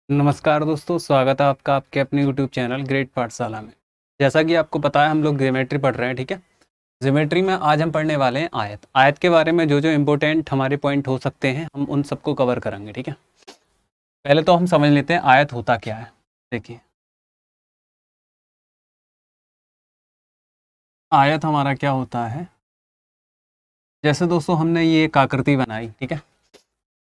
नमस्कार दोस्तों, स्वागत है आपका आपके अपने यूट्यूब चैनल ग्रेट पाठशाला में। जैसा कि आपको पता है हम लोग ज्योमेट्री पढ़ रहे हैं, ठीक है। ज्योमेट्री में आज हम पढ़ने वाले हैं आयत। आयत के बारे में जो जो इम्पोर्टेंट हमारे पॉइंट हो सकते हैं हम उन सबको कवर करेंगे, ठीक है। पहले तो हम समझ लेते हैं आयत होता क्या है। देखिए, आयत हमारा क्या होता है। जैसे दोस्तों हमने ये एक आकृति बनाई, ठीक है।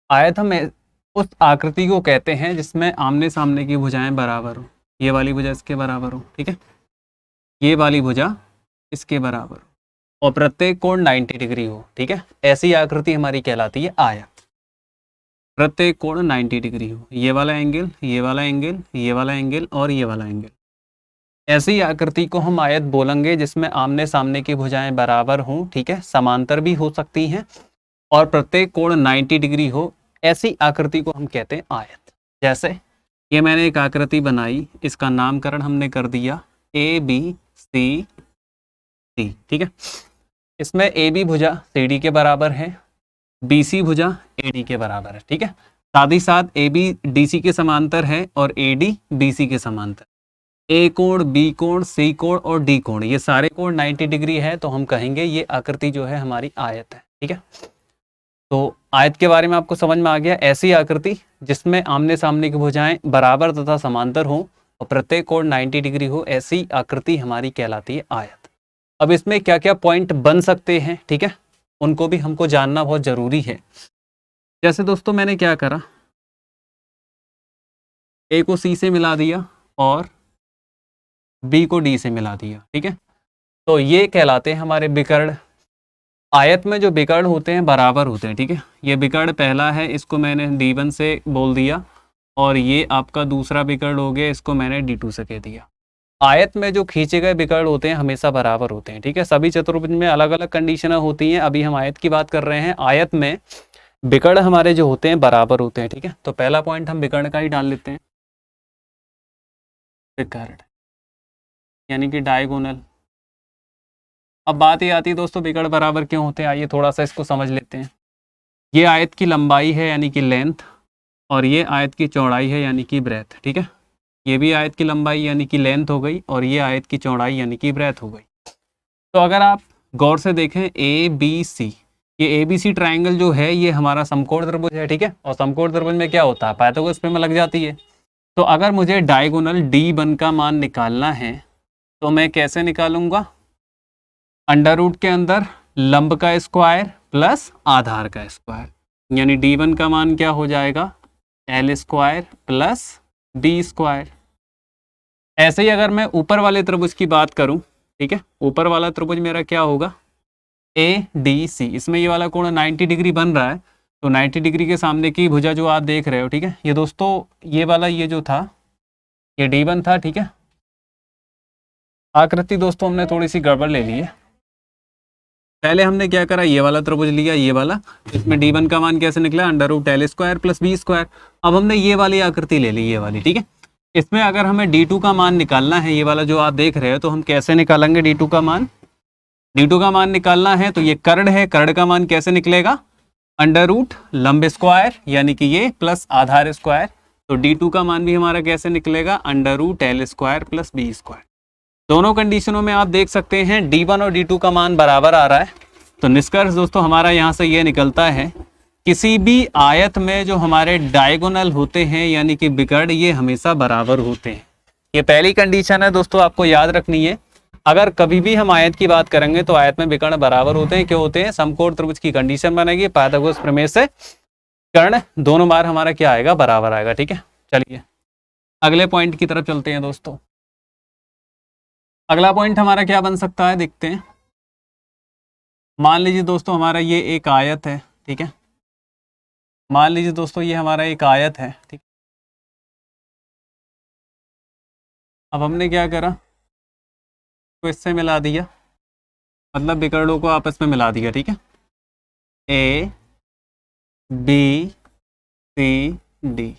आयत हम उस आकृति को कहते हैं जिसमें आमने सामने की भुजाएं बराबर हो। ये वाली भुजा इसके बराबर हो, ठीक है। ये वाली भुजा इसके बराबर हो और प्रत्येक कोण 90 डिग्री हो, ठीक है। ऐसी आकृति हमारी कहलाती है आयत। प्रत्येक कोण 90 डिग्री हो, ये वाला एंगल, ये वाला एंगल, ये वाला एंगल और ये वाला एंगल। ऐसी आकृति को हम आयत बोलेंगे जिसमें आमने सामने की भुजाएं बराबर हों, ठीक है। समांतर भी हो सकती हैं और प्रत्येक कोण 90 डिग्री हो। ऐसी आकृति को हम कहते हैं आयत। जैसे ये मैंने एक आकृति बनाई, इसका नामकरण हमने कर दिया ABCD, ठीक है। इसमें AB भुजा CD के बराबर है, BC भुजा AD के बराबर है, ठीक है। साथ ही साथ AB DC के समांतर है और AD BC के समांतर। A कोण, B कोण, C कोण और D कोण, ये सारे कोण 90 डिग्री है, तो हम कहेंगे ये आकृति जो है हमारी आयत है, ठीक है। तो आयत के बारे में आपको समझ में आ गया। ऐसी आकृति जिसमें आमने सामने की भुजाएं बराबर तथा समांतर हो और प्रत्येक कोण 90 डिग्री हो, ऐसी आकृति हमारी कहलाती है आयत। अब इसमें क्या क्या पॉइंट बन सकते हैं, ठीक है, उनको भी हमको जानना बहुत जरूरी है। जैसे दोस्तों मैंने क्या करा, A को C से मिला दिया और B को D से मिला दिया, ठीक है। तो ये कहलाते हैं हमारे विकर्ण। आयत में जो विकर्ण होते हैं बराबर होते हैं, ठीक है। ये विकर्ण पहला है, इसको मैंने D1 से बोल दिया और ये आपका दूसरा विकर्ण हो गया, इसको मैंने D2 से कह दिया। आयत में जो खींचे गए विकर्ण होते हैं हमेशा बराबर होते हैं, ठीक है। सभी चतुर्भुज में अलग अलग कंडीशन होती हैं, अभी हम आयत की बात कर रहे हैं। आयत में विकर्ण हमारे जो होते हैं बराबर होते हैं, ठीक है। तो पहला पॉइंट हम विकर्ण का ही डाल लेते हैं, विकर्ण यानी कि डायगोनल। अब बात ये आती है दोस्तों विकर्ण बराबर क्यों होते हैं, आइए थोड़ा सा इसको समझ लेते हैं। ये आयत की लंबाई है यानी कि लेंथ, और ये आयत की चौड़ाई है यानी कि ब्रेथ, ठीक है। ये भी आयत की लंबाई यानी कि लेंथ हो गई और ये आयत की चौड़ाई यानी कि ब्रेथ हो गई। तो अगर आप गौर से देखें ABC, ये ABC ट्राइंगल जो है ये हमारा समकोण त्रिभुज है, ठीक है। और समकोण त्रिभुज में क्या होता है, पाइथागोरस प्रमेय लग जाती है। तो अगर मुझे डायगोनल D1 का मान निकालना है तो मैं कैसे निकालूंगा, अंडर रूट के अंदर लंब का स्क्वायर प्लस आधार का स्क्वायर, यानी D1 का मान क्या हो जाएगा, L square plus B square. ऐसे ही अगर मैं ऊपर वाले त्रिभुज की बात करूं, ठीक है, ऊपर वाला त्रिभुज मेरा क्या होगा, ADC। इसमें ये वाला कोण 90 डिग्री बन रहा है, तो 90 डिग्री के सामने की भुजा जो आप देख रहे हो, ठीक है। ये दोस्तों ये वाला ये जो था ये D1 था, ठीक है। आकृति दोस्तों हमने थोड़ी सी गड़बड़ ले ली है। पहले हमने क्या करा, ये वाला त्रिभुज लिया, ये वाला, इसमें D1 का मान कैसे निकला, under root L square plus B square. अब हमने ये वाली आकृति ले ली, ये वाली, ठीक है। इसमें अगर हमें D2 का मान निकालना है, ये वाला जो आप देख रहे हो, तो हम कैसे निकालेंगे D2 का मान। D2 का मान निकालना है तो ये कर्ण है, कर्ण का मान कैसे निकलेगा, अंडर रूट लंब स्क्वायर यानी कि ये प्लस आधार स्क्वायर। तो D2 का मान भी हमारा कैसे निकलेगा, under root L square plus B square. दोनों कंडीशनों में आप देख सकते हैं D1 और D2 का मान बराबर आ रहा है। तो निष्कर्ष दोस्तों हमारा यहाँ से ये निकलता है, किसी भी आयत में जो हमारे डायगोनल होते हैं यानी कि विकर्ण, ये हमेशा बराबर होते हैं। ये पहली कंडीशन है दोस्तों, आपको याद रखनी है। अगर कभी भी हम आयत की बात करेंगे तो आयत में विकर्ण बराबर होते हैं। क्यों होते हैं, समकोण त्रिभुज की कंडीशन बनेगी, पाइथागोरस प्रमेय से कर्ण दोनों बार हमारा क्या आएगा, बराबर आएगा, ठीक है। चलिए अगले पॉइंट की तरफ चलते हैं दोस्तों। अगला पॉइंट हमारा क्या बन सकता है, देखते हैं। मान लीजिए दोस्तों हमारा ये एक आयत है, ठीक है। मान लीजिए दोस्तों ये हमारा एक आयत है, ठीक। अब हमने क्या करा, तो इससे मिला दिया, मतलब विकर्णों को आपस में मिला दिया, ठीक है। A B C D।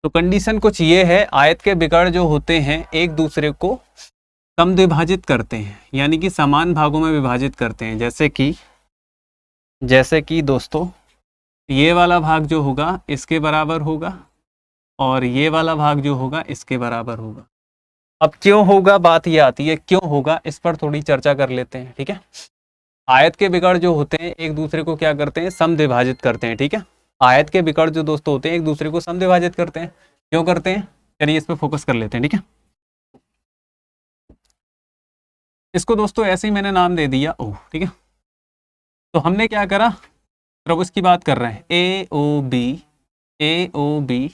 तो कंडीशन कुछ ये है, आयत के विकर्ण जो होते हैं एक दूसरे को समद्विभाजित करते हैं, यानी कि समान भागों में विभाजित करते हैं। जैसे कि दोस्तों ये वाला भाग जो होगा इसके बराबर होगा और ये वाला भाग जो होगा इसके बराबर होगा। अब क्यों होगा, बात ये आती है क्यों होगा, इस पर थोड़ी चर्चा कर लेते हैं, ठीक है। आयत के विकर्ण जो होते हैं एक दूसरे को क्या करते हैं, समद्विभाजित करते हैं, ठीक है। आयत के विकर्ण जो दोस्तों होते हैं एक दूसरे को समद्विभाजित करते हैं। क्यों करते हैं, चलिए इस पर फोकस कर लेते हैं, ठीक है। इसको दोस्तों ऐसे ही मैंने नाम दे दिया ओ, ठीक है। तो हमने क्या करा, त्रिभुज की बात कर रहे हैं, ए ओ बी, ए ओ बी।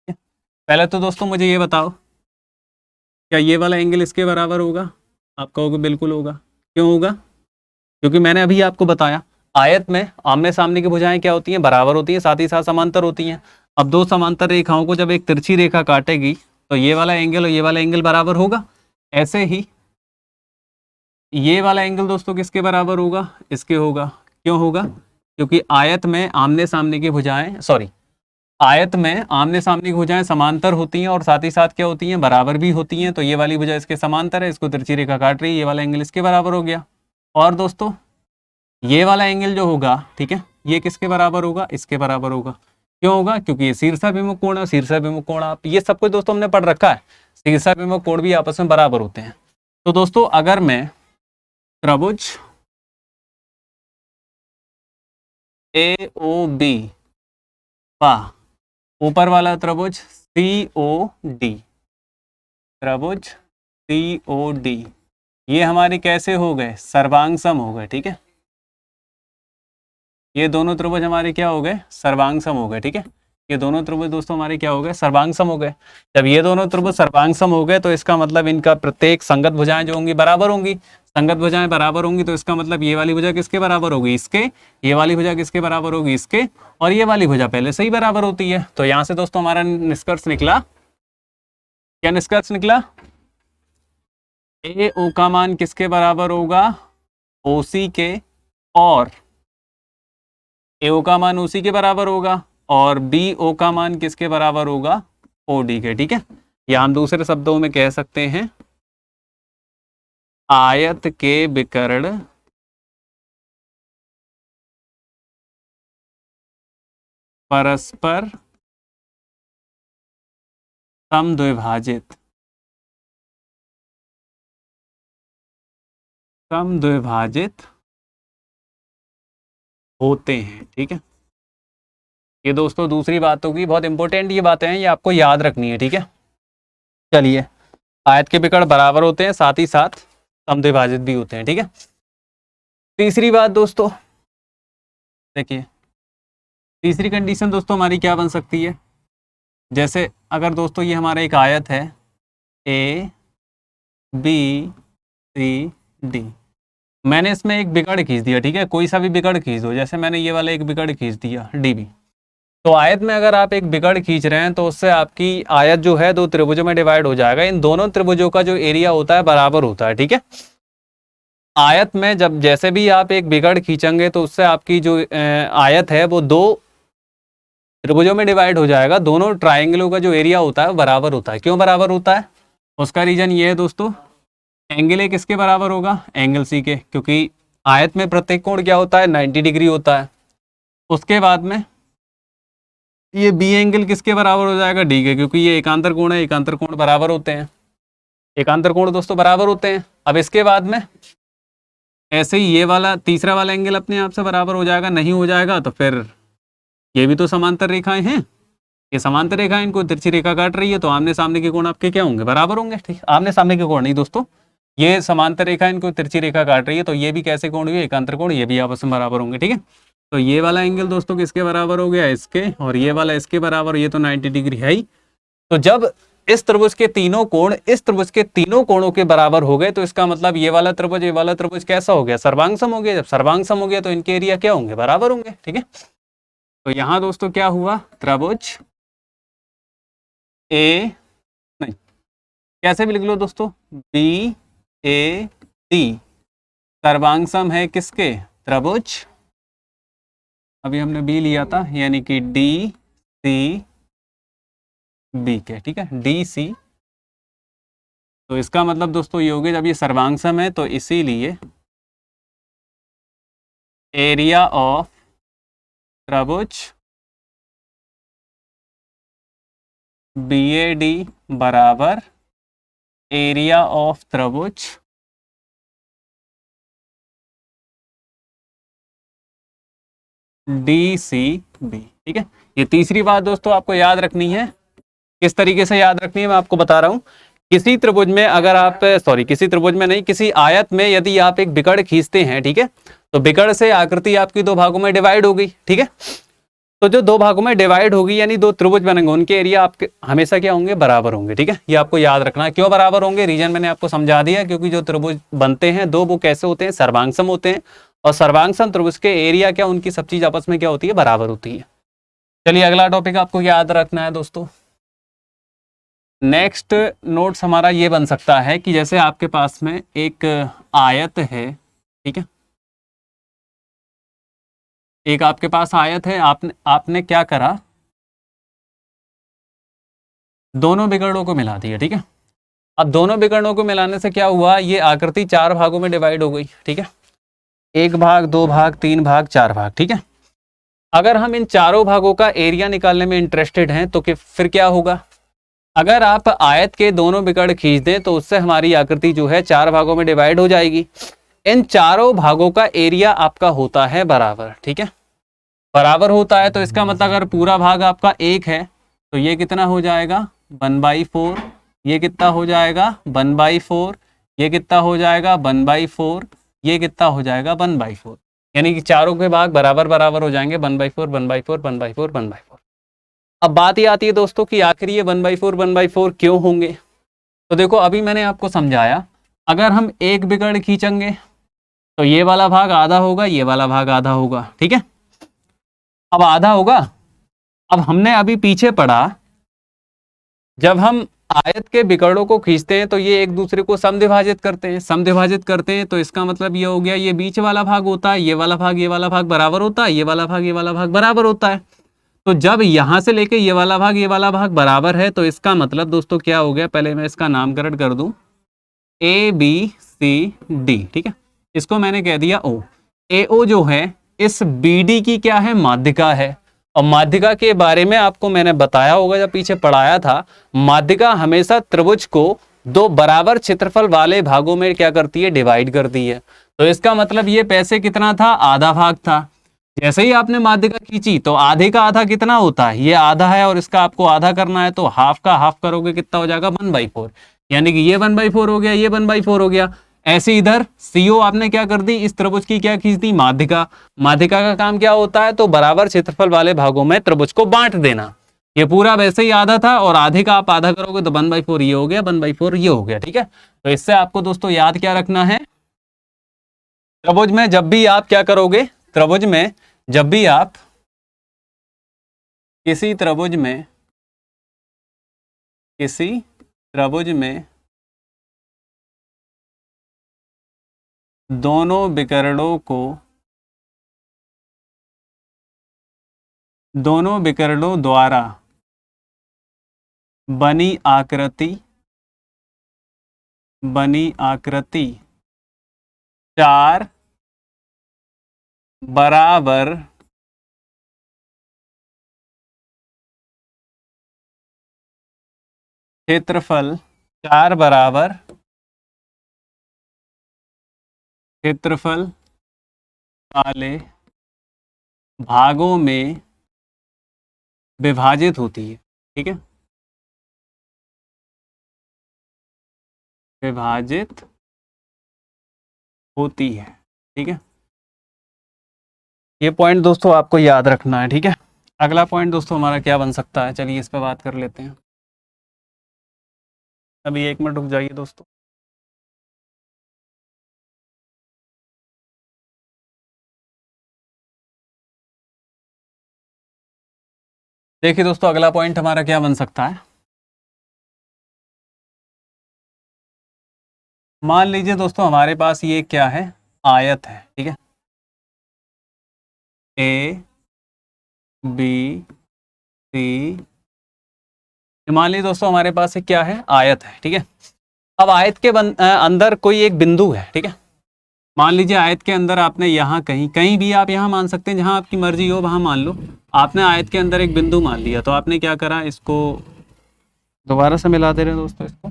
पहले तो दोस्तों मुझे ये बताओ, क्या ये वाला एंगल इसके बराबर होगा? आप कहोगे बिल्कुल होगा। क्यों होगा? क्योंकि मैंने अभी आपको बताया आयत में आमने सामने की भुजाएं क्या होती हैं, बराबर होती हैं, साथ ही साथ समांतर होती हैं। अब दो समांतर रेखाओं को जब एक तिरछी रेखा काटेगी तो ये वाला एंगल और ये वाला एंगल बराबर होगा। ऐसे ही ये वाला एंगल दोस्तों किसके बराबर होगा, इसके होगा। क्यों होगा? क्योंकि आयत में आमने सामने की भुजाएं, सॉरी, आयत में आमने सामने की भुजाएं समांतर होती हैं और साथ ही साथ क्या होती हैं, बराबर भी होती हैं। तो ये वाली भुजा इसके समांतर है, इसको तिरछी रेखा काट रही है, ये वाला एंगल इसके बराबर हो गया। और दोस्तों ये वाला एंगल जो होगा, ठीक है, ये किसके बराबर होगा, इसके बराबर होगा। क्यों होगा? क्योंकि ये शीर्षाभिमुख कोण है, शीर्षाभिमुख कोण आप ये सब कुछ दोस्तों हमने पढ़ रखा है, शीर्षाभिमुख कोण भी आपस में बराबर होते हैं। तो दोस्तों अगर मैं त्रिभुज ए ओ बी का ऊपर वाला त्रिभुज सी ओ डी, त्रिभुज सी ओ डी, ये हमारे कैसे हो गए, सर्वांग सम हो गए, ठीक है। ये दोनों त्रिभुज हमारे क्या हो गए, सर्वांग सम हो गए, ठीक है। ये दोनों त्रिभुज दोस्तों हमारे क्या हो गए, सर्वांग सम हो गए। जब ये दोनों त्रिभुज सर्वांग सम हो गए तो इसका मतलब इनका प्रत्येक संगत भुजाएं जो होंगी बराबर होंगी। संगत भुजाएं बराबर होंगी तो इसका मतलब ये वाली भुजा किसके बराबर होगी, इसके, ये वाली भुजा किसके बराबर होगी, इसके, और ये वाली भुजा पहले से ही बराबर होती है। तो यहां से दोस्तों हमारा निष्कर्ष निकला, क्या निष्कर्ष निकला, ए ओ का मान किसके बराबर होगा, ओसी के, और ए ओ का मान ओसी के बराबर होगा, और बी ओ का मान किसके बराबर होगा, ओ डी के, ठीक है। या हम दूसरे शब्दों में कह सकते हैं आयत के विकर्ण परस्पर समद्विभाजित, समद्विभाजित होते हैं, ठीक है। ये दोस्तों दूसरी बात होगी, बहुत इंपॉर्टेंट ये बातें हैं, ये आपको याद रखनी है, ठीक है। चलिए, आयत के विकर्ण बराबर होते हैं, साथ ही साथ समद्विभाजित भी होते हैं, ठीक है। तीसरी बात दोस्तों देखिए, तीसरी कंडीशन दोस्तों हमारी क्या बन सकती है, जैसे अगर दोस्तों ये हमारा एक आयत है ए बी सी डी, मैंने इसमें एक विकर्ण खींच दिया, ठीक है, कोई सा भी विकर्ण खींच दो, जैसे मैंने ये वाला एक विकर्ण खींच दिया डी बी। तो आयत में अगर आप एक विकर्ण खींच रहे हैं तो उससे आपकी आयत जो है दो त्रिभुजों में डिवाइड हो जाएगा। इन दोनों त्रिभुजों का जो एरिया होता है बराबर होता है, ठीक है। आयत में जब जैसे भी आप एक विकर्ण खींचेंगे तो उससे आपकी जो आयत है वो दो त्रिभुजों में डिवाइड हो जाएगा। दोनों ट्राइंगलों का जो एरिया होता है बराबर होता है। क्यों बराबर होता है? उसका रीजन ये है दोस्तों, एंगल ए किसके बराबर होगा, एंगल सी के, क्योंकि आयत में प्रत्येक कोण क्या होता है, 90 डिग्री होता है। उसके बाद में ये बी एंगल किसके बराबर हो जाएगा, डी के, क्योंकि ये एकांतर कोण है, एकांतर कोण बराबर होते हैं, एकांतर कोण दोस्तों बराबर होते हैं। अब इसके बाद में ऐसे ही ये वाला तीसरा वाला एंगल अपने आप से बराबर हो जाएगा, नहीं हो जाएगा तो फिर ये भी तो समांतर रेखाएं हैं, ये समांतर रेखाएं, इनको तिरछी रेखा काट रही है तो आमने सामने के कोण आपके क्या होंगे, बराबर होंगे, ठीक। आमने सामने के कोण नहीं दोस्तों, ये समांतर रेखा इनको तिरछी रेखा काट रही है तो ये भी कैसे कोण हुए, एकांतर कोण, ये भी आपस में बराबर होंगे, ठीक है। तो ये वाला एंगल दोस्तों किसके बराबर हो गया, इसके, और ये वाला इसके बराबर, ये तो 90 डिग्री है ही। तो जब इस त्रिभुज के तीनों कोण इस त्रिभुज के तीनों कोणों के बराबर हो गए तो इसका मतलब ये वाला त्रिभुज, ये वाला त्रिभुज कैसा हो गया, सर्वांग सम हो गया। जब सर्वांग सम हो गया तो इनके एरिया क्या होंगे, बराबर होंगे, ठीक है। तो यहां दोस्तों क्या हुआ, त्रिभुज ए, नहीं, कैसे भी लिख लो दोस्तों, बी ए डी सर्वांग सम है किसके, त्रिभुज, अभी हमने बी लिया था, यानी कि डी सी बी के, ठीक है, डी सी। तो इसका मतलब दोस्तों ये हो गया, जब ये सर्वांग सम है तो इसीलिए एरिया ऑफ त्रिभुज BAD बराबर एरिया ऑफ त्रिभुज DCB। ठीक है, ये तीसरी बात दोस्तों आपको याद रखनी है। किस तरीके से याद रखनी है मैं आपको बता रहा हूं। किसी त्रिभुज में अगर आप किसी त्रिभुज में नहीं, किसी आयत में यदि आप एक बिकड़ खींचते हैं, ठीक है, तो बिकड़ से आकृति आपकी दो भागों में डिवाइड हो गई। ठीक है, तो जो दो भागों में डिवाइड होगी यानी दो त्रिभुज बनेंगे, उनके एरिया आपके हमेशा क्या होंगे, बराबर होंगे। ठीक है, ये आपको याद रखना है। क्यों बराबर होंगे, रीजन मैंने आपको समझा दिया, क्योंकि जो त्रिभुज बनते हैं दो, वो कैसे होते हैं, सर्वांगसम होते हैं, और सर्वांगसम त्रिभुज के एरिया क्या, उनकी सब चीज आपस में क्या होती है, बराबर होती है। चलिए अगला टॉपिक आपको याद रखना है दोस्तों। नेक्स्ट नोट्स हमारा ये बन सकता है कि जैसे आपके पास में एक आयत है, ठीक है, एक आपके पास आयत है, आपने क्या करा, दोनों बिगड़ों को मिला दिया। ठीक है, अब दोनों बिगड़ों को मिलाने से क्या हुआ, ये आकृति चार भागों में डिवाइड हो गई। ठीक है, एक भाग, दो भाग, तीन भाग, चार भाग। ठीक है, अगर हम इन चारों भागों का एरिया निकालने में इंटरेस्टेड हैं तो फिर क्या होगा, अगर आप आयत के दोनों बिगड़ खींच दें तो उससे हमारी आकृति जो है चार भागों में डिवाइड हो जाएगी। इन चारों भागों का एरिया आपका होता है बराबर। ठीक है, बराबर होता है, तो इसका मतलब अगर पूरा भाग आपका एक है तो ये कितना हो जाएगा, 1/4, ये कितना हो जाएगा, 1/4, ये कितना हो जाएगा, 1/4, ये कितना हो जाएगा, 1/4, यानी कि चारों के भाग बराबर बराबर हो जाएंगे, 1/4, 1/4, 1/4, 1/4। अब बात ये आती है दोस्तों कि आखिर ये 1/4 1/4 क्यों होंगे। तो देखो अभी मैंने आपको समझाया, अगर हम एक बिगड़ खींचेंगे तो ये वाला भाग आधा होगा, ये वाला भाग आधा होगा। ठीक है, अब आधा होगा। अब हमने अभी पीछे पढ़ा, जब हम आयत के बिगड़ों को खींचते हैं तो ये एक दूसरे को समद्विभाजित करते हैं, समद्विभाजित करते हैं, तो इसका मतलब ये हो गया, ये बीच वाला भाग होता है, ये वाला भाग, ये वाला भाग बराबर होता है, ये वाला भाग, ये वाला भाग बराबर होता है। तो जब यहां से लेके ये वाला भाग, ये वाला भाग बराबर है, तो इसका मतलब दोस्तों क्या हो गया, पहले मैं इसका नामकरण कर दूं, ABCD। ठीक है, इसको मैंने कह दिया O। AO जो है इस BD की क्या है, माध्यिका है। और माध्यिका के बारे में आपको मैंने बताया होगा जब पीछे पढ़ाया था, माध्यिका हमेशा त्रिभुज को दो बराबर क्षेत्रफल वाले भागों में क्या करती है, डिवाइड करती है। तो इसका मतलब ये पैसे कितना था, आधा भाग था। जैसे ही आपने माध्यिका खींची तो आधे का आधा कितना होता है, ये आधा है, और इसका आपको आधा करना है, तो हाफ का हाफ करोगे कितना हो जाएगा, 1/4, यानी कि ये 1/4 हो गया, ये 1/4 हो गया। ऐसे इधर CO आपने क्या कर दी, इस त्रिभुज की क्या खींच दी, माध्यिका। माध्यिका का काम क्या होता है, तो बराबर क्षेत्रफल वाले भागों में त्रिभुज को बांट देना। ये पूरा वैसे ही आधा था, और आधे का आप आधा करोगे तो 1/4 ये हो गया, 1/4 ये हो गया। ठीक है, तो इससे आपको दोस्तों याद क्या रखना है, त्रिभुज में जब भी आप क्या करोगे, त्रिभुज में जब भी आप किसी त्रिभुज में दोनों विकर्णों द्वारा बनी आकृति चार बराबर क्षेत्रफल, चार बराबर क्षेत्रफल वाले भागों में विभाजित होती है। ठीक है, विभाजित होती है। ठीक है, ये पॉइंट दोस्तों आपको याद रखना है। ठीक है, अगला पॉइंट दोस्तों हमारा क्या बन सकता है, चलिए इस पर बात कर लेते हैं। अभी 1 मिनट रुक जाइए दोस्तों। देखिए दोस्तों अगला पॉइंट हमारा क्या बन सकता है, मान लीजिए दोस्तों हमारे पास ये क्या है, आयत है। ठीक है, ABC, मान लीजिए दोस्तों हमारे पास एक क्या है, आयत है। ठीक है, अब आयत के अंदर कोई एक बिंदु है। ठीक है, मान लीजिए आयत के अंदर आपने यहाँ कहीं भी आप यहाँ मान सकते हैं, जहाँ आपकी मर्जी हो वहाँ मान लो। आपने आयत के अंदर एक बिंदु मान लिया, तो आपने क्या करा, इसको दोबारा से मिला दे रहे हैं दोस्तों इसको।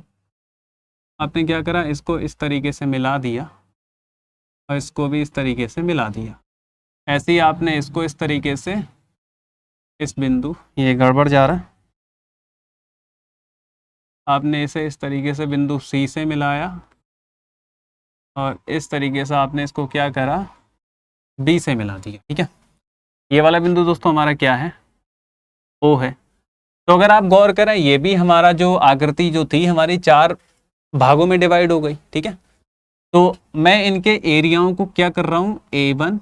आपने क्या करा, इसको इस तरीके से मिला दिया और इसको भी इस तरीके से मिला दिया। ऐसे ही आपने इसको इस तरीके से, इस बिंदु, ये गड़बड़ जा रहा है, आपने इसे इस तरीके से बिंदु सी से मिलाया और इस तरीके से आपने इसको क्या करा, बी से मिला दिया। ठीक है, ये वाला बिंदु दोस्तों हमारा क्या है, ओ है। तो अगर आप गौर करें, ये भी हमारा जो आकृति जो थी हमारी 4 भागों में डिवाइड हो गई। ठीक है, तो मैं इनके एरियाओं को क्या कर रहा हूं, A1,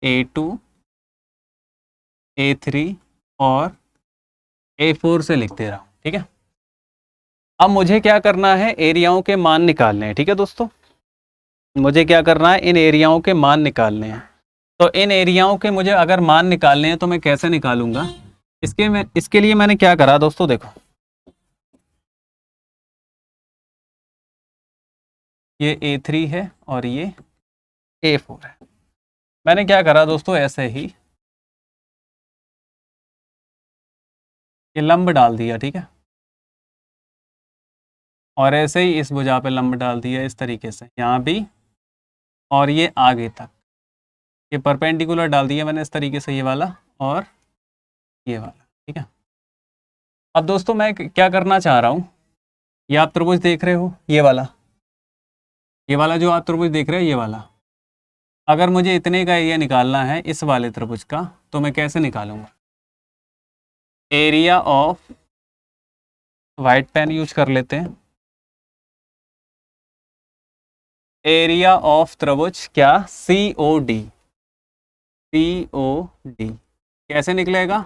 A2, A3 और A4 से लिखते रहा हूं। ठीक है, अब मुझे क्या करना है, एरियाओं के मान निकालने हैं। ठीक है दोस्तों, मुझे क्या करना है, इन एरियाओं के मान निकालने हैं। तो इन एरियाओं के मुझे अगर मान निकालने हैं तो मैं कैसे निकालूंगा, इसके लिए मैंने क्या करा दोस्तों, देखो ये A3 है और ये A4 है। मैंने क्या करा दोस्तों, ऐसे ही ये लंब डाल दिया। ठीक है, और ऐसे ही इस भुजा पे लंब डाल दिया इस तरीके से, यहाँ भी और ये आगे तक, ये परपेंडिकुलर डाल दिया मैंने इस तरीके से, ये वाला और ये वाला। ठीक है, अब दोस्तों मैं क्या करना चाह रहा हूँ, ये आप त्रिभुज देख रहे हो, ये वाला जो आप त्रिभुज देख रहे हो, ये वाला, अगर मुझे इतने का एरिया निकालना है इस वाले त्रिभुज का, तो मैं कैसे निकालूंगा, area of, white pen use कर लेते हैं, एरिया ऑफ त्रिभुज क्या, COD। कैसे निकलेगा,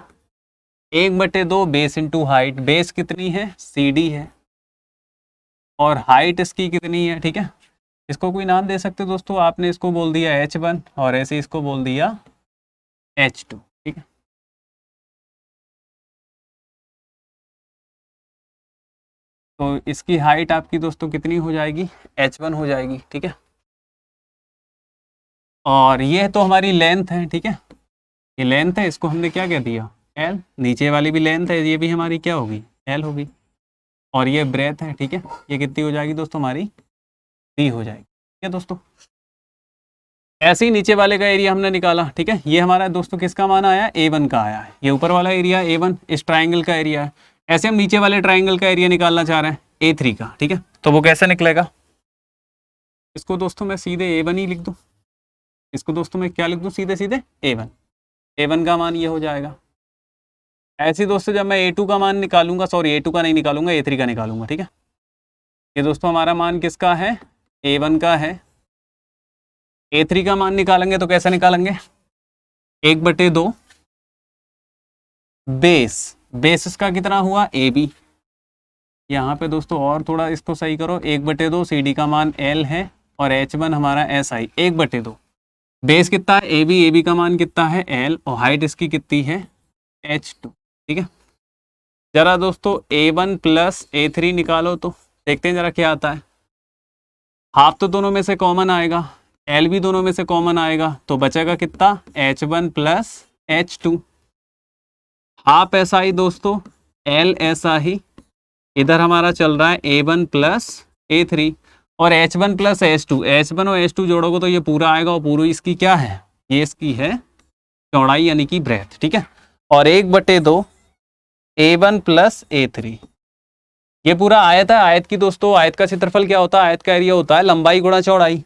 1/2 बेस इंटू हाइट। बेस कितनी है, CD है, और हाइट इसकी कितनी है। ठीक है, इसको कोई नाम दे सकते हो दोस्तों, आपने इसको बोल दिया H1 और ऐसे इसको बोल दिया H2। ठीक है, तो इसकी हाइट आपकी दोस्तों कितनी हो जाएगी, H1 हो जाएगी। ठीक है, और ये तो हमारी लेंथ है। ठीक है, ये लेंथ है, इसको हमने क्या कह दिया, L। नीचे वाली भी लेंथ है, ये भी हमारी क्या होगी, L होगी। और ये ब्रेथ है। ठीक है, ये कितनी हो जाएगी दोस्तों, हमारी D हो जाएगी। ठीक है दोस्तों, ऐसे ही नीचे वाले का एरिया हमने निकाला। ठीक है, ये हमारा दोस्तों किसका मान आया, A1 का आया है। ये ऊपर वाला एरिया A1 इस ट्राइंगल का एरिया है। ऐसे हम नीचे वाले ट्राइंगल का एरिया निकालना चाह रहे हैं A3 का। ठीक है, तो वो कैसे निकलेगा, इसको दोस्तों मैं सीधे A1 ही लिख दूँ, इसको दोस्तों मैं क्या लिख दूँ, सीधे सीधे A1 का मान ये हो जाएगा। ऐसे ही दोस्तों जब मैं A2 का मान निकालूंगा, सॉरी A2 का नहीं निकालूंगा, A3 का निकालूंगा। ठीक है, ये दोस्तों हमारा मान किसका है, A1 का है। A3 का मान निकालेंगे तो कैसे निकालेंगे, 1/2 बेस इसका कितना हुआ, AB। यहाँ पे दोस्तों और थोड़ा इसको सही करो, 1/2 CD का मान L है और H1 हमारा SI। 1/2 बेस कितना है, AB का मान कितना है, L, और हाइट इसकी कितनी है, H2। ठीक है, जरा दोस्तों A1 प्लस A3 निकालो तो देखते हैं जरा क्या आता है। हाफ तो दोनों में से कॉमन आएगा, L भी दोनों में से कॉमन आएगा, तो बचेगा कितना, H1 plus H2। Half SI दोस्तों, L SI, इधर हमारा चल रहा है A1 प्लस A3, और H1 प्लस H2, H1 और H2 जोड़ोगे तो ये पूरा आएगा, और पूरी इसकी क्या है, ये इसकी है चौड़ाई यानी कि ब्रेथ। ठीक है, और 1/2 A1 प्लस A3, ये पूरा आयत है। आयत की दोस्तों, आयत का क्षेत्रफल क्या होता है, आयत का एरिया होता है लंबाई गुणा चौड़ाई।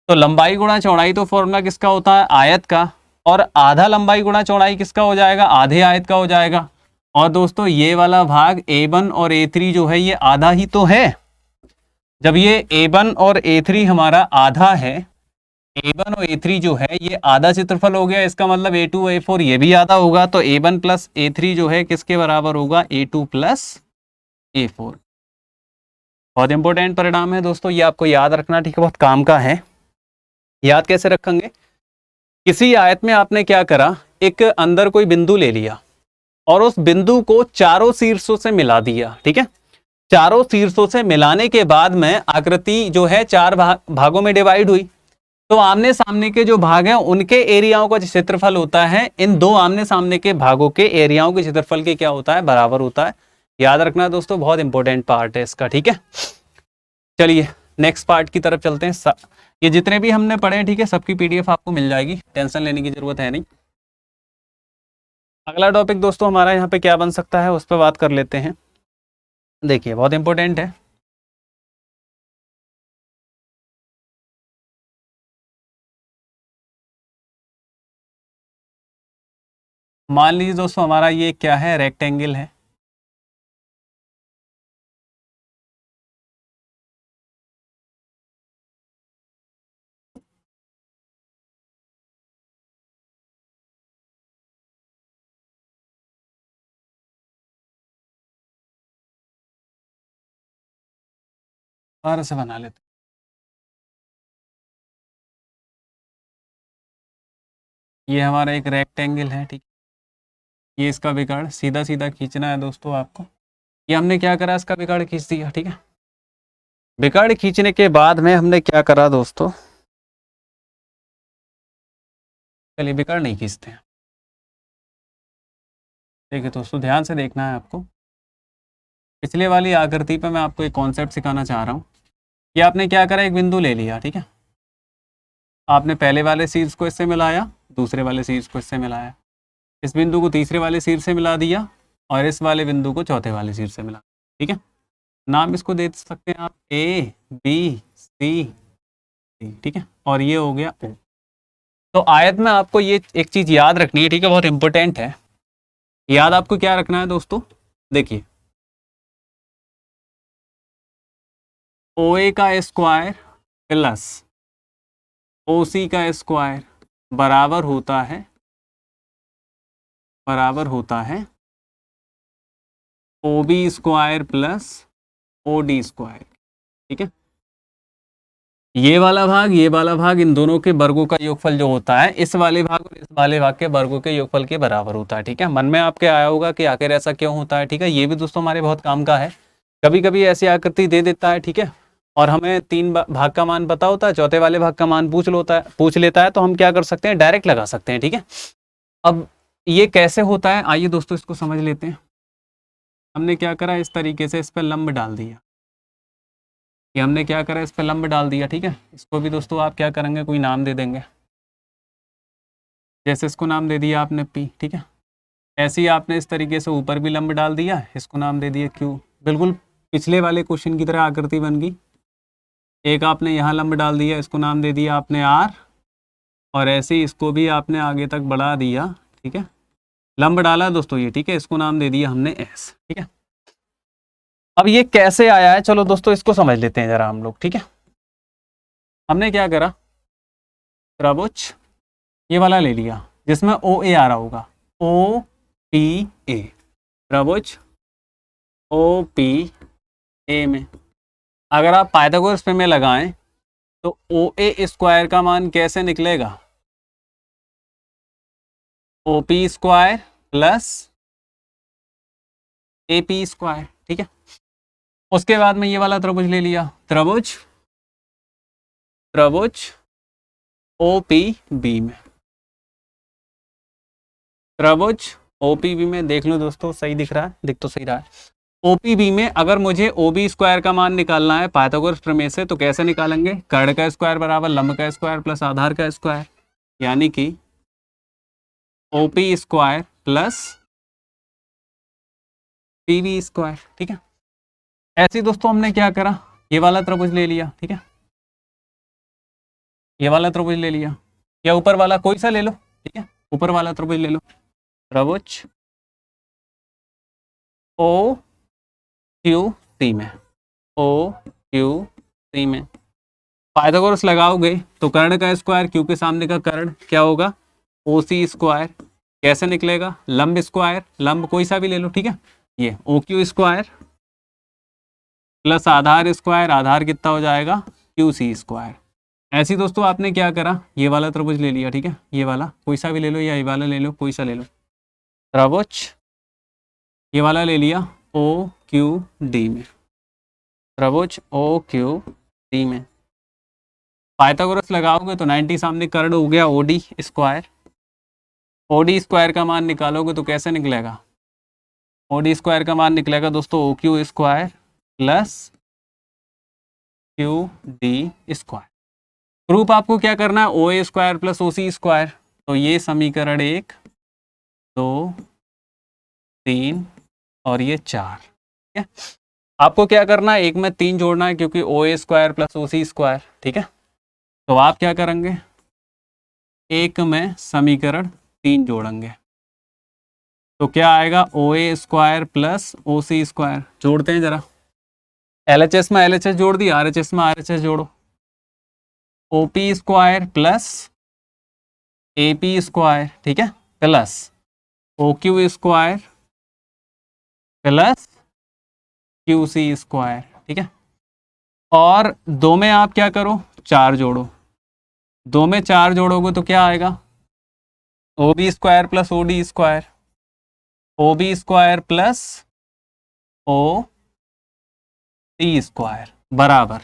तो लंबाई गुणा चौड़ाई तो फॉर्मूला किसका होता है, आयत का, और आधा लंबाई गुणा चौड़ाई किसका हो जाएगा, आधे आयत का हो जाएगा। और दोस्तों ये वाला भाग A1 और A3 जो है ये आधा ही तो है। जब ये A1 और A3 हमारा आधा है, A1 और A3 जो है ये आधा क्षेत्रफल हो गया, इसका मतलब A2 A4 ये भी आधा होगा। तो A1 प्लस A3 जो है किसके बराबर होगा, A2 प्लस A4। बहुत इंपॉर्टेंट परिणाम है दोस्तों, ये आपको याद रखना। ठीक है, बहुत काम का है। याद कैसे रखेंगे, किसी आयत में आपने क्या करा, एक अंदर कोई बिंदु ले लिया और उस बिंदु को चारों शीर्षों से मिला दिया। ठीक है, चारों शीर्षों से मिलाने के बाद में आकृति जो है 4 भागों में डिवाइड हुई। तो आमने सामने के जो भाग हैं उनके एरियाओं का क्षेत्रफल होता है इन दो आमने सामने के भागों के एरियाओं के क्षेत्रफल के क्या होता है, बराबर होता है। याद रखना दोस्तों, बहुत इंपॉर्टेंट पार्ट है इसका, ठीक है। चलिए नेक्स्ट पार्ट की तरफ चलते हैं। ये जितने भी हमने पढ़े हैं, ठीक है, सबकी पीडीएफ आपको मिल जाएगी, टेंशन लेने की जरूरत है नहीं। अगला टॉपिक दोस्तों हमारा यहाँ पे क्या बन सकता है, उस पर बात कर लेते हैं। देखिए बहुत इंपॉर्टेंट है। मान लीजिए दोस्तों हमारा ये क्या है, रेक्टेंगल है। दोबारा से बना लेते हैं। ये हमारा एक रेक्टेंगल है, ठीक। ये इसका विकर्ण सीधा सीधा खींचना है दोस्तों आपको। ये हमने क्या करा, इसका विकर्ण खींच दिया, ठीक है। विकर्ण खींचने के बाद में हमने क्या करा दोस्तों, चलिए विकर्ण नहीं खींचते हैं। देखिए दोस्तों ध्यान से देखना है आपको। पिछले वाली आकृति पे मैं आपको एक कॉन्सेप्ट सिखाना चाह रहा हूँ। ये आपने क्या करा, एक बिंदु ले लिया, ठीक है। आपने पहले वाले शीर्ष को इससे मिलाया, दूसरे वाले शीर्ष को इससे मिलाया, इस बिंदु को तीसरे वाले शीर्ष से मिला दिया और इस वाले बिंदु को चौथे वाले शीर्ष से मिला, ठीक है। नाम इसको दे सकते हैं आप ए बी सी डी, ठीक है। और ये हो गया ओ। तो आयत में आपको ये एक चीज याद रखनी है, ठीक है, बहुत इंपॉर्टेंट है। याद आपको क्या रखना है दोस्तों, देखिए ओ ए का स्क्वायर प्लस ओ सी का स्क्वायर बराबर होता है O B square plus O D square, ठीक है। ये वाला भाग इन दोनों के वर्गों का योगफल जो होता है, इस वाले भाग और इस वाले भाग के वर्गों के योगफल के बराबर होता है, ठीक है। मन में आपके आया होगा कि आखिर ऐसा क्यों होता है, ठीक है। ये भी दोस्तों हमारे बहुत काम का है। कभी कभी ऐसी आकृति दे देता है, ठीक है, और हमें तीन भाग का मान पता होता है, चौथे वाले भाग का मान पूछ लेता है, तो हम क्या कर सकते हैं, डायरेक्ट लगा सकते हैं, ठीक है। अब ये कैसे होता है, आइए दोस्तों इसको समझ लेते हैं। हमने क्या करा, इस तरीके से इस पर लंब डाल दिया। ये हमने क्या करा, इस पर लंब डाल दिया, ठीक है। इसको भी दोस्तों आप क्या करेंगे, कोई नाम दे देंगे। जैसे इसको नाम दे दिया आपने पी, ठीक है। ऐसे ही आपने इस तरीके से ऊपर भी लंब डाल दिया, इसको नाम दे दिया क्यू। बिल्कुल पिछले वाले क्वेश्चन की तरह आकृति बन गई। एक आपने यहाँ लंब डाल दिया, इसको नाम दे दिया आपने आर, और ऐसे ही इसको भी आपने आगे तक बढ़ा दिया, ठीक है। लंब डाला दोस्तों ये, ठीक है, इसको नाम दे दिया हमने एस, ठीक है। अब ये कैसे आया है, चलो दोस्तों इसको समझ लेते हैं जरा हम लोग, ठीक है। हमने क्या करा, त्रिभुज ये वाला ले लिया जिसमें ओ ए आ रहा होगा, ओ पी ए, त्रिभुज ओ पी ए में अगर आप पाइथागोरस प्रमेय लगाएं तो ओ ए स्क्वायर का मान कैसे निकलेगा, O P square plus A P square, ठीक है। उसके बाद में ये वाला त्रिभुज ले लिया, त्रिभुज ओ पी बी में, त्रिभुज ओ पी बी में देख लो दोस्तों, सही दिख रहा है, दिख तो सही रहा है। ओ पी बी में अगर मुझे ओ बी स्क्वायर का मान निकालना है पाइथागोरस प्रमेय से, तो कैसे निकालेंगे, कर्ण का स्क्वायर बराबर लंब का स्क्वायर प्लस आधार का स्क्वायर, यानी कि O P square plus P B square, ठीक है। ऐसे ही दोस्तों हमने क्या करा, ये वाला त्रिभुज ले लिया, ठीक है, ये वाला त्रिभुज ले लिया, या ऊपर वाला कोई सा ले लो, ठीक है, ऊपर वाला त्रिभुज ले लो, त्रिभुज ओ क्यू सी में, ओ क्यू सी में पाइथागोरस लगाओगे तो कर्ण का स्क्वायर क्यू के सामने का कर्ण क्या होगा, ओ सी स्क्वायर, कैसे निकलेगा, लंब स्क्वायर, लंब कोई सा भी ले लो, ठीक है, ये ओ क्यू स्क्वायर प्लस आधार स्क्वायर, आधार कितना हो जाएगा, क्यू सी स्क्वायर। ऐसे ही दोस्तों आपने क्या करा, ये वाला त्रिभुज ले लिया, ठीक है, ये वाला कोई सा भी ले लो या ये वाला ले लो, कोई सा ले लो, त्रिभुज ये वाला ले लिया ओ क्यू डी में, त्रिभुज ओ क्यू डी में पाइथागोरस लगाओगे तो 90 सामने कर हो गया OD स्क्वायर। OD स्क्वायर का मान निकालोगे तो कैसे निकलेगा? OD स्क्वायर का मान निकलेगा दोस्तों OQ square plus QD square. Proof आपको क्या करना है? OA square plus OC square. तो ये समीकरण 1 2 3 और ये 4, ठीक है। आपको क्या करना है? एक में 3 जोड़ना है क्योंकि OA square plus OC square, ठीक है। तो आप क्या करेंगे? एक में समीकरण 3 जोड़ेंगे तो क्या आएगा? OA square plus OC square. जोड़ते हैं जरा। LHS में LHS जोड़ दी, RHS में RHS जोड़ो। OP square plus AP square, ठीक है, plus OQ square plus QC square, ठीक है। और दो में आप क्या करो? 4 जोड़ो। 2 में 4 जोड़ोगे तो क्या आएगा? OB square plus OD square, OB square plus OC square बराबर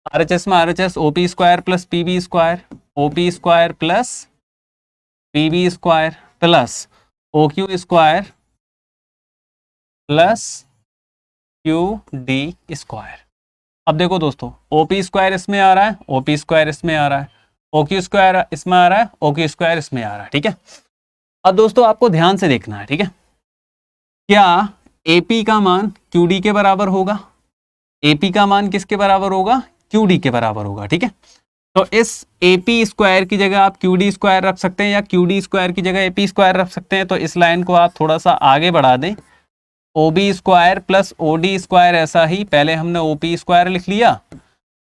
RHS में RHS OP square plus PB square, OP square plus PB square plus OQ square plus QD square. अब देखो दोस्तों, OP स्क्वायर इसमें आ रहा है, OP स्क्वायर इसमें आ रहा है, OQ स्क्वायर इसमें आ रहा है, OQ स्क्वायर इसमें आ रहा है, ठीक है। अब दोस्तों आपको ध्यान से देखना है, ठीक है। क्या AP का मान QD के बराबर होगा? AP का मान किसके बराबर होगा? QD के बराबर होगा, ठीक है। तो इस AP स्क्वायर की जगह आप QD स्क्वायर रख सकते हैं या QD स्क्वायर की जगह AP स्क्वायर रख सकते हैं। तो इस लाइन को आप थोड़ा सा आगे बढ़ा दें। OB square plus OD square, ऐसा ही पहले हमने OP स्क्वायर लिख लिया,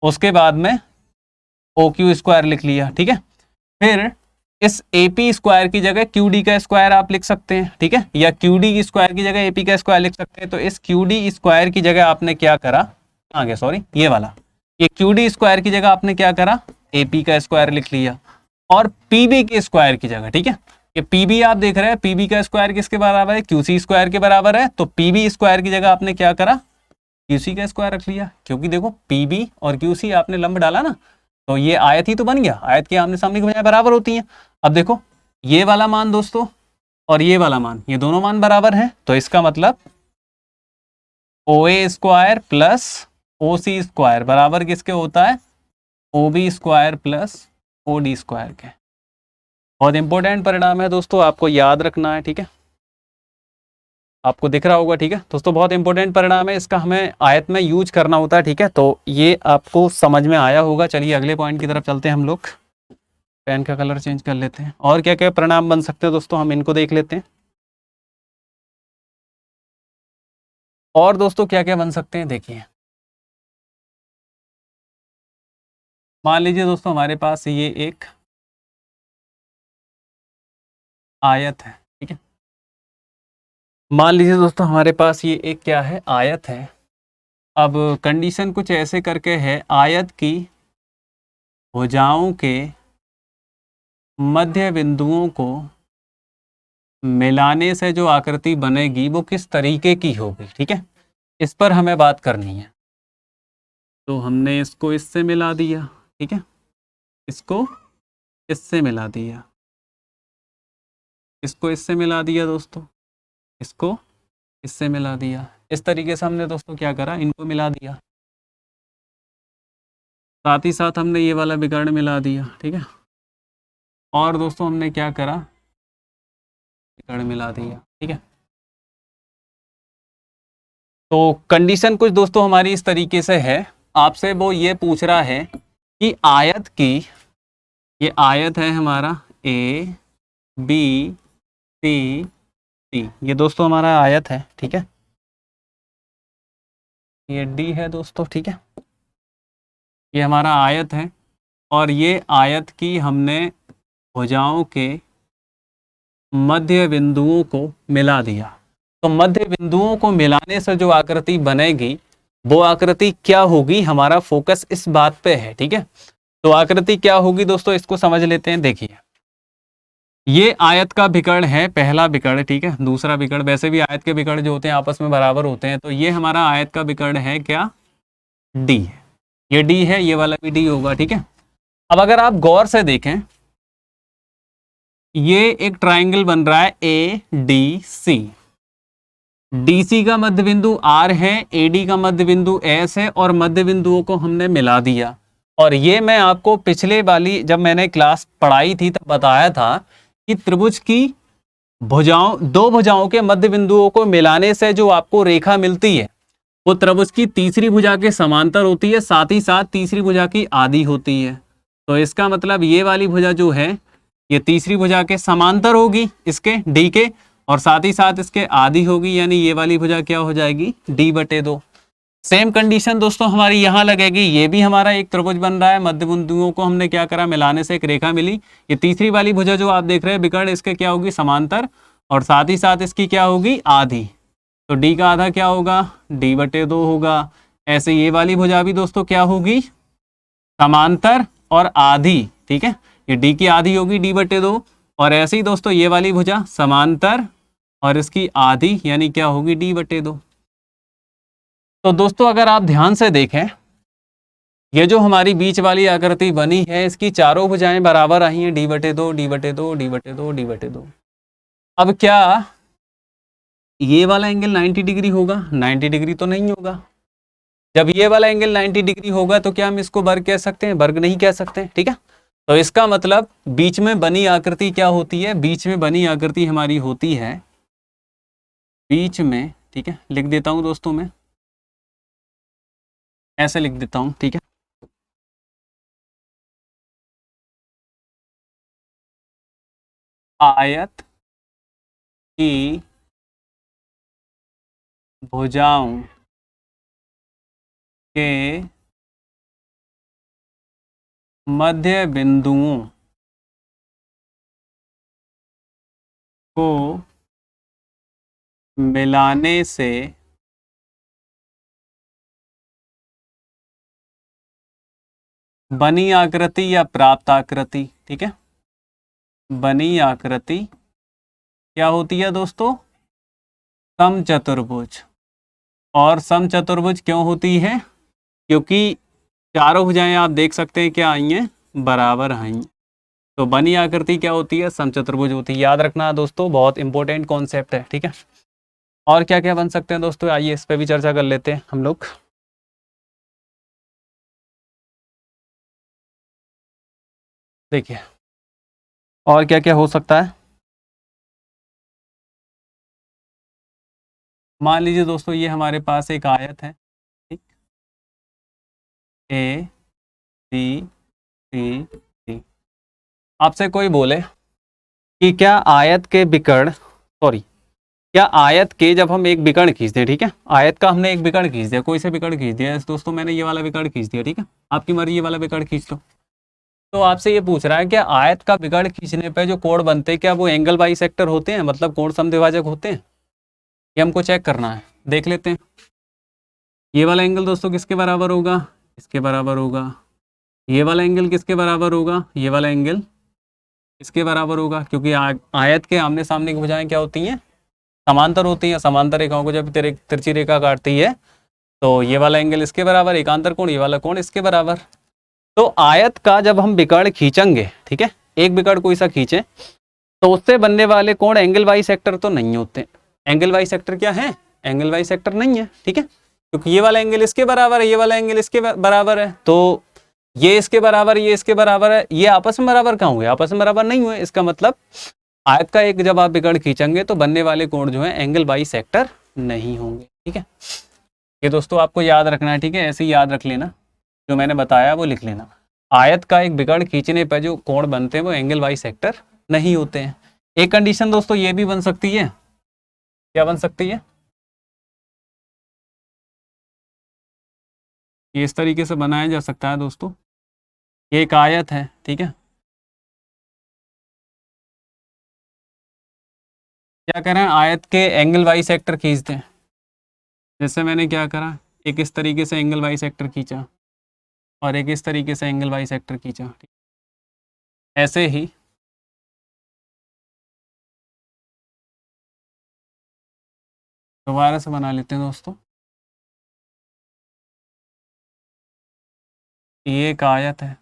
उसके बाद में OQ स्क्वायर लिख लिया, ठीक है। फिर इस AP स्क्वायर की जगह QD का स्क्वायर आप लिख सकते हैं, ठीक है, या QD स्क्वायर की जगह AP का स्क्वायर लिख सकते हैं। तो इस QD स्क्वायर की जगह आपने क्या करा? आगे सॉरी, ये वाला, ये QD स्क्वायर की जगह आपने क्या करा? AP का स्क्वायर लिख लिया। और PB के स्क्वायर की जगह, ठीक है, ये PB आप देख रहे हैं, PB का स्क्वायर किसके बराबर है? QC स्क्वायर के बराबर है। तो PB स्क्वायर की जगह आपने क्या करा? QC का स्क्वायर रख लिया, क्योंकि देखो PB और QC आपने लंब डाला ना, तो ये आयत ही तो बन गया। आयत के आमने सामने की भुजाएं बराबर होती हैं। अब देखो ये वाला मान दोस्तों और ये वाला मान, ये दोनों मान बराबर हैं, तो इसका मतलब OA square plus OC square बराबर किसके होता है? OB square plus OD square के। बहुत इंपॉर्टेंट परिणाम है दोस्तों, आपको याद रखना है, ठीक है। आपको दिख रहा होगा, ठीक है दोस्तों, बहुत इंपॉर्टेंट परिणाम है, इसका हमें आयत में यूज करना होता है, ठीक है। तो ये आपको समझ में आया होगा। चलिए अगले पॉइंट की तरफ चलते हैं हम लोग। पेन का कलर चेंज कर लेते हैं। और क्या क्या परिणाम बन सकते हैं दोस्तों, हम इनको देख लेते हैं। और दोस्तों क्या क्या बन सकते हैं, देखिए। मान लीजिए दोस्तों हमारे पास ये एक आयत है, ठीक है। मान लीजिए दोस्तों हमारे पास ये एक क्या है? आयत है। अब कंडीशन कुछ ऐसे करके है, आयत की भुजाओं के मध्य बिंदुओं को मिलाने से जो आकृति बनेगी वो किस तरीके की होगी, ठीक है, इस पर हमें बात करनी है। तो हमने इसको इससे मिला दिया, ठीक है, इसको इससे मिला दिया, इसको इससे मिला दिया दोस्तों, इसको इससे मिला दिया। इस तरीके से हमने दोस्तों क्या करा? इनको मिला दिया। साथ ही साथ हमने ये वाला विकर्ण मिला दिया, ठीक है। और दोस्तों हमने क्या करा? विकर्ण मिला दिया, ठीक है। तो कंडीशन कुछ दोस्तों हमारी इस तरीके से है। आपसे वो ये पूछ रहा है कि आयत की, ये आयत है हमारा A B C D, ये दोस्तों हमारा आयत है, ठीक है। ये D है दोस्तों, ठीक है, ये हमारा आयत है। और ये आयत की हमने भुजाओं के मध्य बिंदुओं को मिला दिया। तो मध्य बिंदुओं को मिलाने से जो आकृति बनेगी वो आकृति क्या होगी? हमारा फोकस इस बात पे है, ठीक है। तो आकृति क्या होगी दोस्तों, इसको समझ लेते हैं। देखिए ये आयत का विकर्ण है, पहला विकर्ण, ठीक है। दूसरा विकर्ण, वैसे भी आयत के विकर्ण जो होते हैं आपस में बराबर होते हैं। तो ये हमारा आयत का विकर्ण है क्या? D। ये D है, ये वाला भी D होगा, ठीक है। अब अगर आप गौर से देखें, ये एक ट्राइंगल बन रहा है ए डी सी। डीसी का मध्य बिंदु आर है, एडी का मध्य बिंदु एस है, और मध्य बिंदुओं को हमने मिला दिया। और ये मैं आपको पिछले वाली जब मैंने क्लास पढ़ाई थी तब बताया था कि त्रिभुज की भुजाओं, दो भुजाओं के मध्य बिंदुओं को मिलाने से जो आपको रेखा मिलती है वो त्रिभुज की तीसरी भुजा के समांतर होती है, साथ ही साथ तीसरी भुजा की आधी होती है। तो इसका मतलब ये वाली भुजा जो है ये तीसरी भुजा के समांतर होगी, इसके डी के, और साथ ही साथ इसके आधी होगी, यानी ये वाली भुजा क्या हो जाएगी, d/2। सेम कंडीशन दोस्तों हमारी यहाँ लगेगी। ये भी हमारा एक त्रिभुज बन रहा है, मध्य बिंदुओं को हमने क्या करा, मिलाने से एक रेखा मिली। ये तीसरी वाली भुजा जो आप देख रहे हैं विकर्ण, इसके क्या होगी, समांतर, और साथ ही साथ इसकी क्या होगी, आधी। तो d का आधा क्या होगा, d/2 होगा। ऐसे ये वाली भुजा भी दोस्तों क्या होगी, समांतर और आधी, ठीक है, ये d की आधी होगी d/2। और ऐसे ही दोस्तों ये वाली भुजा समांतर और इसकी आधी, यानी क्या होगी, d/2। तो दोस्तों अगर आप ध्यान से देखें, ये जो हमारी बीच वाली आकृति बनी है इसकी चारों भुजाएं बराबर आई हैं, d/2 d/2 d/2 d/2। अब क्या ये वाला एंगल 90 डिग्री होगा, 90 डिग्री तो नहीं होगा। जब ये वाला एंगल 90 डिग्री होगा तो क्या हम इसको वर्ग कह सकते हैं, वर्ग नहीं कह सकते, ठीक है। तो इसका मतलब बीच में बनी आकृति क्या होती है, बीच में बनी आकृति हमारी होती है, बीच में, ठीक है, लिख देता हूं दोस्तों, मैं ऐसे लिख देता हूं, ठीक है। आयत की भुजाओं के मध्य बिंदुओं को मिलाने से बनी आकृति या प्राप्त आकृति, ठीक है, बनी आकृति क्या होती है दोस्तों, समचतुर्भुज। और समचतुर्भुज क्यों होती है, क्योंकि चारों भुजाएं आप देख सकते हैं क्या आई हैं, बराबर आई हैं। तो बनी आकृति क्या होती है, समचतुर्भुज होती है। याद रखना दोस्तों, बहुत इंपॉर्टेंट कॉन्सेप्ट है, ठीक है। और क्या क्या बन सकते हैं दोस्तों, आइए इस पे भी चर्चा कर लेते हैं हम लोग। देखिए और क्या क्या हो सकता है। मान लीजिए दोस्तों ये हमारे पास एक आयत है, ठीक, ए बी सी डी। आपसे कोई बोले कि क्या आयत के विकर्ण, सॉरी, क्या आयत के जब हम एक विकर्ण खींचते हैं, ठीक है, आयत का हमने एक विकर्ण खींच दिया, कोई से विकर्ण खींच दिया दोस्तों, मैंने ये वाला विकर्ण खींच दिया, ठीक है, आपकी मर्जी ये वाला विकर्ण खींच लो। तो आपसे ये पूछ रहा है कि आयत का विकर्ण खींचने पे जो कोण बनते हैं क्या वो एंगल बाइसेक्टर होते हैं, मतलब कोण समद्विभाजक होते हैं, ये हमको चेक करना है। देख लेते हैं। ये वाला एंगल दोस्तों किसके बराबर होगा, इसके बराबर होगा। ये वाला एंगल किसके बराबर होगा, ये वाला एंगल इसके बराबर होगा, क्योंकि आयत के आमने सामने की भुजाएं क्या होती हैं, समांतर होती हैं। समांतर रेखाओं को जब तिरछी रेखा काटती है तो ये वाला एंगल इसके बराबर, एकांतर कोण, ये वाला कोण इसके बराबर। तो आयत का जब हम विकर्ण खींचेंगे, ठीक है, एक विकर्ण कोई सा खींचे तो उससे बनने वाले कोण एंगल बाइसेक्टर तो नहीं होते। एंगल बाइसेक्टर क्या है, एंगल बाइसेक्टर नहीं है, ठीक है, क्योंकि ये वाला एंगल इसके बराबर है, ये वाला एंगल इसके बराबर है, तो ये इसके बराबर, ये इसके बराबर है, ये आपस में बराबर कहाँ हुए, आपस में बराबर नहीं हुए। इसका मतलब आयत का एक जब आप विकर्ण खींचेंगे तो बनने वाले कोण जो है एंगल बाइसेक्टर नहीं होंगे, ठीक है। ये दोस्तों आपको याद रखना है, ठीक है, ऐसे ही याद रख लेना, जो मैंने बताया वो लिख लेना। आयत का एक विकर्ण खींचने पर जो कोण बनते हैं वो एंगल बाइसेक्टर नहीं होते हैं। एक कंडीशन दोस्तों ये भी बन सकती है, क्या बन सकती है, ये इस तरीके से बनाया जा सकता है दोस्तों। ये एक आयत है, ठीक है, क्या करें, आयत के एंगल बाइसेक्टर खींचते हैं। जैसे मैंने क्या करा, एक इस तरीके से एंगल बाइसेक्टर खींचा और एक इस तरीके से एंगल बाइसेक्टर खींचा, ठीक? ऐसे ही दोबारा से बना लेते हैं दोस्तों। ये एक आयत है,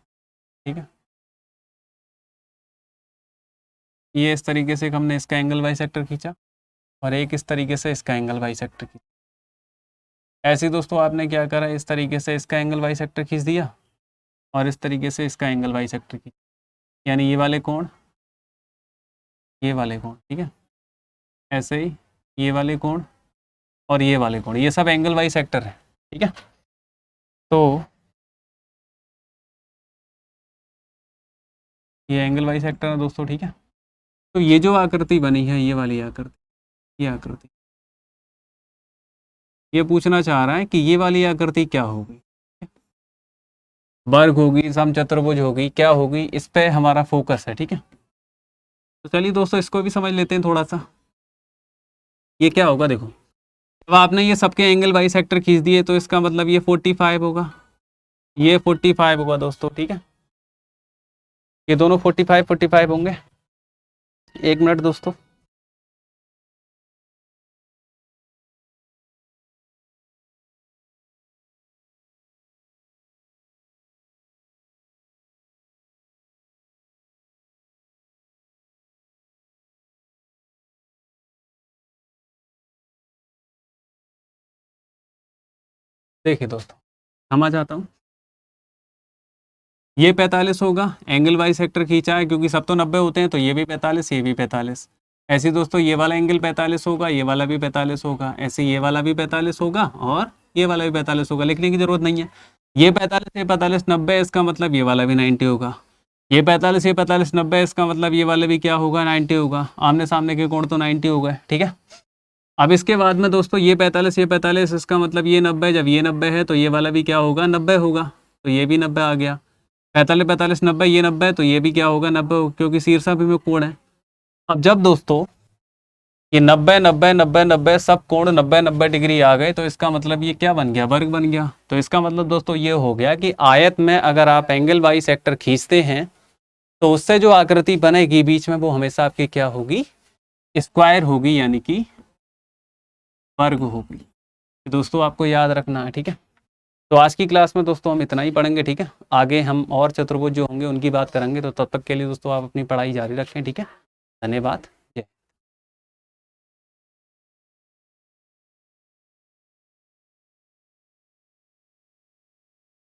ठीक है, ये इस तरीके से हमने इसका एंगल बाइसेक्टर खींचा और एक इस तरीके से इसका एंगल बाइसेक्टर खींचा। ऐसे दोस्तों आपने क्या करा, इस तरीके से इसका एंगल बाइसेक्टर खींच दिया और इस तरीके से इसका एंगल बाइसेक्टर खींच, यानी ये वाले कोण, ये वाले कोण, ठीक है। ऐसे ही ये वाले कोण और ये वाले कोण, ये सब एंगल बाइसेक्टर है, ठीक है। तो ये एंगल बाइसेक्टर है दोस्तों, ठीक है। तो ये जो आकृति बनी है, ये वाली आकृति, ये आकृति, ये पूछना चाह रहा है कि ये वाली आकृति क्या होगी, वर्ग होगी, समचतुर्भुज होगी, क्या होगी, इस पे हमारा फोकस है, ठीक है। तो चलिए दोस्तों इसको भी समझ लेते हैं थोड़ा सा। ये क्या होगा, देखो अब आपने ये सबके एंगल बाइसेक्टर खींच दिए तो इसका मतलब ये 45 होगा, ये 45 होगा दोस्तों, ठीक है। ये दोनों 45 होंगे। एक मिनट दोस्तों, देखिए दोस्तों समझ आता हूँ। ये 45 होगा, एंगल बाइसेक्टर खींचा है क्योंकि सब तो 90 होते हैं, तो ये भी 45, ये भी 45। ऐसे दोस्तों ये वाला एंगल 45 होगा, ये वाला भी 45 होगा, ऐसे ये वाला भी 45 होगा और ये वाला भी 45 होगा। लिखने की जरूरत नहीं है, ये 45, ये 45, 90, इसका मतलब ये वाला भी 90 होगा। ये 45, ये 45, 90, इसका मतलब ये वाला भी क्या होगा, 90 होगा। आमने सामने के कोण तो 90 हो गए, ठीक है। अब इसके बाद में दोस्तों ये 45, ये 45, इसका मतलब ये 90, जब ये 90 है तो ये वाला भी क्या होगा, 90 होगा, तो ये भी 90 आ गया। 45, 45, 90, ये 90, तो ये भी क्या होगा, 90, क्योंकि शीर्षा भी में कोण है। अब जब दोस्तों ये 90, 90, 90, 90 सब कोण 90, 90 डिग्री आ गए, तो इसका मतलब ये क्या बन गया, वर्ग बन गया। तो इसका मतलब दोस्तों ये हो गया कि आयत में अगर आप एंगल बाइसेक्टर खींचते हैं तो उससे जो आकृति बनेगी बीच में वो हमेशा आपकी क्या होगी, स्क्वायर होगी, यानी कि वर्ग होगी। दोस्तों आपको याद रखना है, ठीक है। तो आज की क्लास में दोस्तों हम इतना ही पढ़ेंगे, ठीक है। आगे हम और चतुर्भुज जो होंगे उनकी बात करेंगे, तो तब तक के लिए दोस्तों आप अपनी पढ़ाई जारी रखें, ठीक है। धन्यवाद।